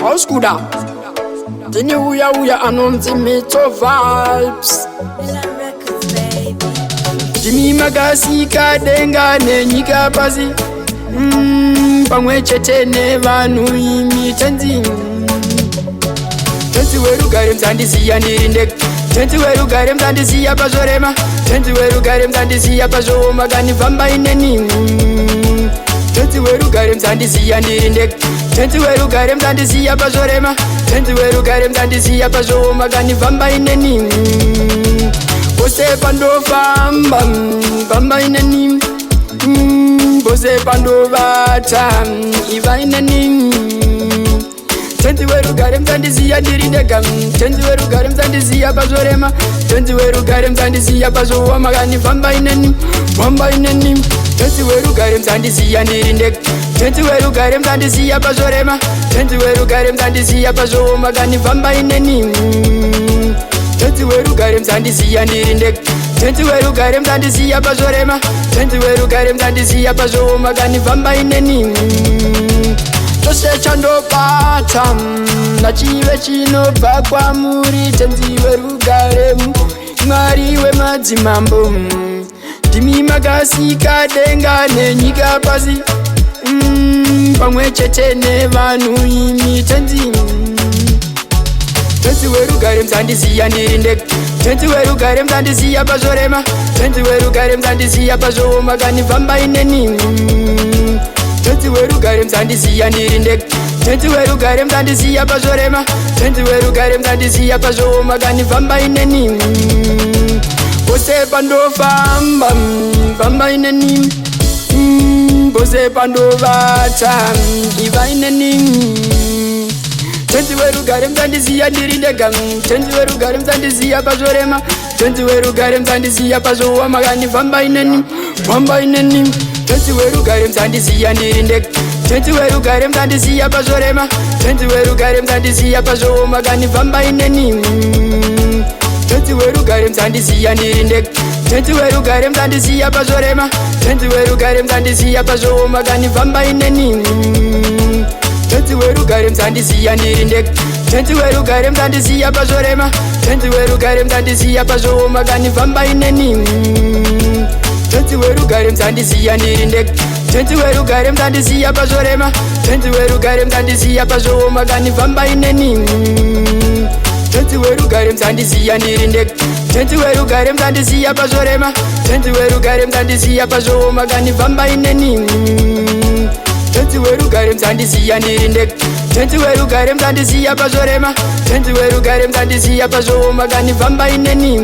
Auskuda Dini uya anonzi mito vibes Jimmy Magasi kadenga ne nyika pasi Pamwe chete ne vanu imi tenzi Tenzi weru gare mzandisi ya nirinde Tenzi weru gare mzandisi ya pazorema Tenzi weru gare mzandisi ya pazo magani vamba ineni Tenzi weru gare mzandisi ya nirinde Tenzi weru gare mzandisi ya pazorema Tenzi weru gare mzandisi ya pazo magani vamba ineni Bose pando vamba ineni Bose pando vata iva ineni Tenzi weru gare mzandisi ya nirinde gam Tenzi weru gare mzandisi ya pazorema Tenzi weru gare mzandisi ya pazo magani vamba ineni Tenzi weru gare mzandisi ya nirinde Tenzi weru gare mzandisi ya pazorema Tenzi weru gare mzandisi ya pazo magani vamba ineni Tenzi weru gare mzandisi ya nirinde Tenzi weru gare mzandisi ya pazorema Tenzi weru gare mzandisi ya pazo magani vamba ineni Chose chando pata na chive chinobva kwa muri Tenzi weru gare mwariwe madzimambo Jimmy Magasi kadenga ne nyika pasi Pamwe chete ne vanu imi tenzi Tenzi weru gare mzandisi ya nirinde Tenzi weru gare mzandisi ya pazorema Tenzi weru gare mzandisi ya pazo magani vamba ineni Tenzi weru gare mzandisi ya nirinde Tenzi weru gare mzandisi ya pazorema Tenzi weru gare mzandisi ya pazo magani vamba ineni Bose pando vamba ineni Bose pando vata iva ineni Tenzi weru gare mzandisi ya nirinde gam Tenzi weru gare mzandisi ya pazorema Tenzi weru gare mzandisi ya pazo magani vamba ineni Tenzi weru gare mzandisi ya nirinde Tenzi weru gare mzandisi ya pazorema Tenzi weru gare mzandisi ya pazo magani vamba ineni Tenzi weru gare mzandisi ya nirinde Tenzi weru gare mzandisi ya pazorema Tenzi weru gare mzandisi ya pazo magani vamba ineni Tenzi weru gare mzandisi ya nirinde Tenzi weru gare mzandisi ya pazorema Tenzi weru gare mzandisi ya pazo magani vamba ineni Tenzi weru gare mzandisi ya nirinde Tenzi weru gare mzandisi ya pazorema Tenzi weru gare mzandisi ya pazo magani vamba ineni Tenzi weru gare mzandisi ya nirinde Tenzi weru gare mzandisi ya pazorema Tenzi weru gare mzandisi ya pazo magani vamba ineni Tenzi weru gare mzandisi ya nirinde Tenzi weru gare mzandisi ya pazorema Tenzi weru gare mzandisi ya pazo magani vamba ineni